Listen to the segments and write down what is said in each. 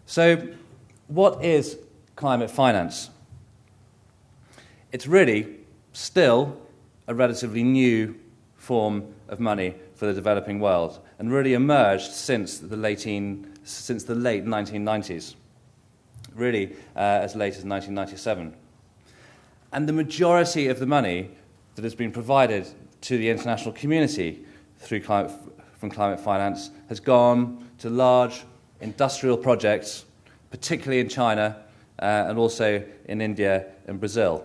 So, what is climate finance? It's really still a relatively new form of money for the developing world, and really emerged since the late 1990s, really as late as 1997. And the majority of the money that has been provided to the international community from climate finance has gone to large industrial projects, particularly in China and also in India and Brazil.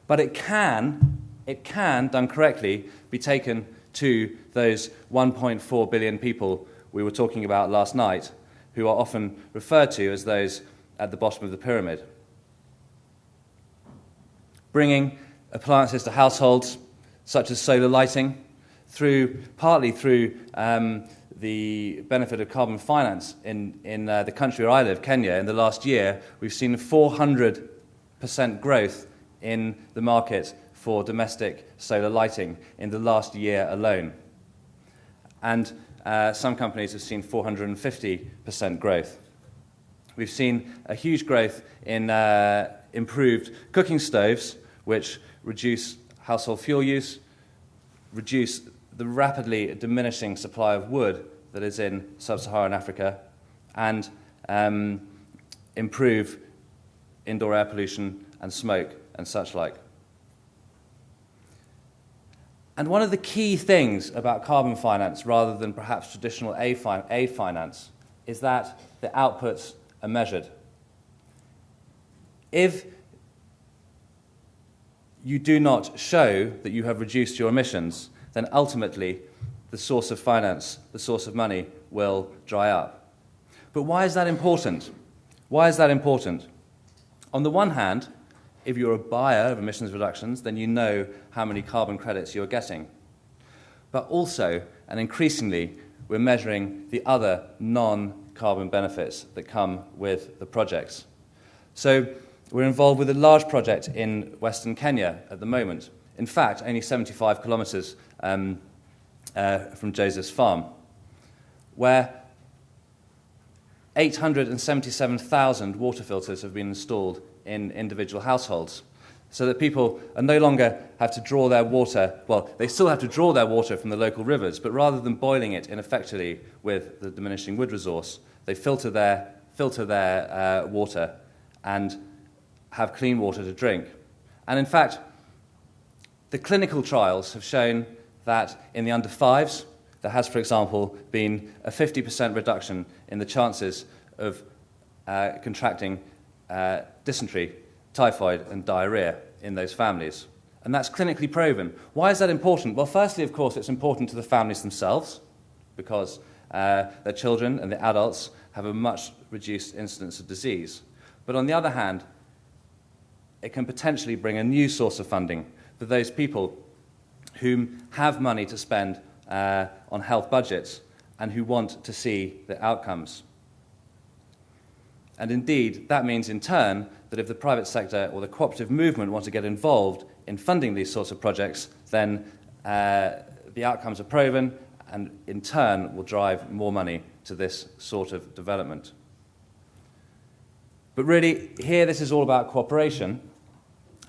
But it can, done correctly, be taken to those 1.4 billion people we were talking about last night, who are often referred to as those at the bottom of the pyramid. Bringing appliances to households, such as solar lighting, partly through the benefit of carbon finance in the country where I live, Kenya. In the last year, we've seen 400% growth in the market for domestic solar lighting in the last year alone. And some companies have seen 450% growth. We've seen a huge growth in improved cooking stoves, which reduce household fuel use, reduce the rapidly diminishing supply of wood that is in sub-Saharan Africa, and improve indoor air pollution and smoke and such like. And one of the key things about carbon finance, rather than perhaps traditional aid finance, is that the outputs are measured. If you do not show that you have reduced your emissions, then ultimately the source of finance, the source of money, will dry up. But why is that important? Why is that important? On the one hand, if you're a buyer of emissions reductions, then you know how many carbon credits you're getting. But also, and increasingly, we're measuring the other non-carbon benefits that come with the projects. So we're involved with a large project in Western Kenya at the moment. In fact, only 75 kilometres from Joseph's farm, where 877,000 water filters have been installed in individual households, so that people are no longer have to draw their water, well, they still have to draw their water from the local rivers, but rather than boiling it ineffectively with the diminishing wood resource, they filter their water and have clean water to drink. And in fact, the clinical trials have shown that in the under fives, there has, for example, been a 50% reduction in the chances of contracting dysentery, typhoid, and diarrhea in those families. And that's clinically proven. Why is that important? Well, firstly, of course, it's important to the families themselves, because their children and the adults have a much reduced incidence of disease. But on the other hand, it can potentially bring a new source of funding for those people who have money to spend on health budgets and who want to see the outcomes. And indeed, that means in turn that if the private sector or the cooperative movement want to get involved in funding these sorts of projects, then the outcomes are proven and in turn will drive more money to this sort of development. But really, here this is all about cooperation.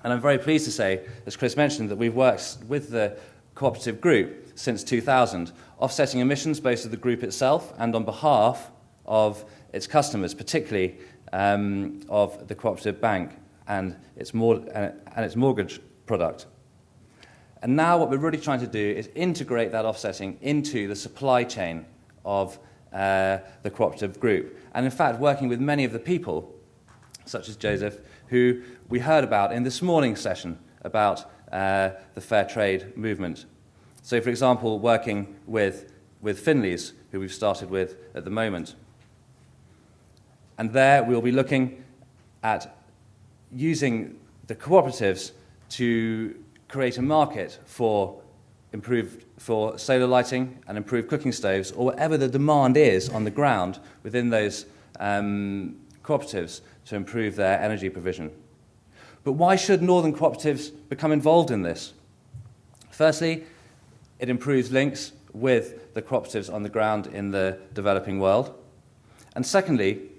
And I'm very pleased to say, as Chris mentioned, that we've worked with the cooperative group since 2000, offsetting emissions both of the group itself and on behalf of its customers, particularly of the cooperative bank and its mortgage product. And now what we're really trying to do is integrate that offsetting into the supply chain of the cooperative group. And in fact, working with many of the people, such as Joseph, who we heard about in this morning's session about the Fairtrade movement. So, for example, working with Finley's, who we've started with at the moment. And there we'll be looking at using the cooperatives to create a market for solar lighting and improved cooking stoves, or whatever the demand is on the ground within those cooperatives to improve their energy provision. But why should northern cooperatives become involved in this? Firstly, it improves links with the cooperatives on the ground in the developing world. And secondly,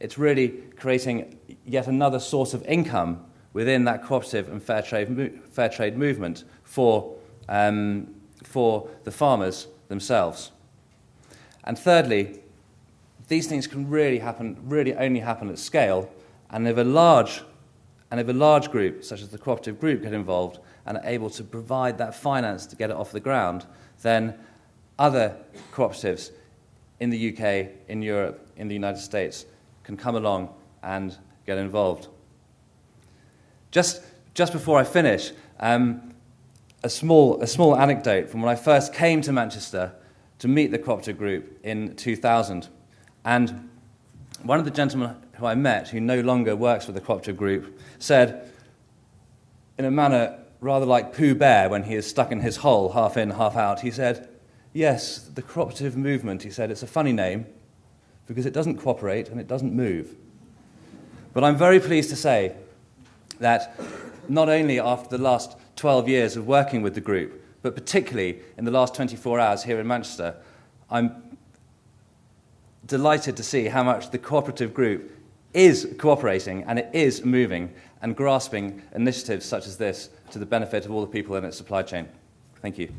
it's really creating yet another source of income within that cooperative and fair trade movement for the farmers themselves. And thirdly, these things can really only happen at scale, and if a large group, such as the cooperative group, get involved and are able to provide that finance to get it off the ground, then other cooperatives in the UK, in Europe, in the United States can come along and get involved. Just before I finish, a small anecdote from when I first came to Manchester to meet the cooperative group in 2000. And one of the gentlemen who I met, who no longer works for the cooperative group, said, in a manner rather like Pooh Bear when he is stuck in his hole, half in, half out, he said, yes, the cooperative movement, he said, it's a funny name because it doesn't cooperate and it doesn't move. But I'm very pleased to say that not only after the last 12 years of working with the group, but particularly in the last 24 hours here in Manchester, I'm delighted to see how much the cooperative group is cooperating and it is moving and grasping initiatives such as this to the benefit of all the people in its supply chain. Thank you.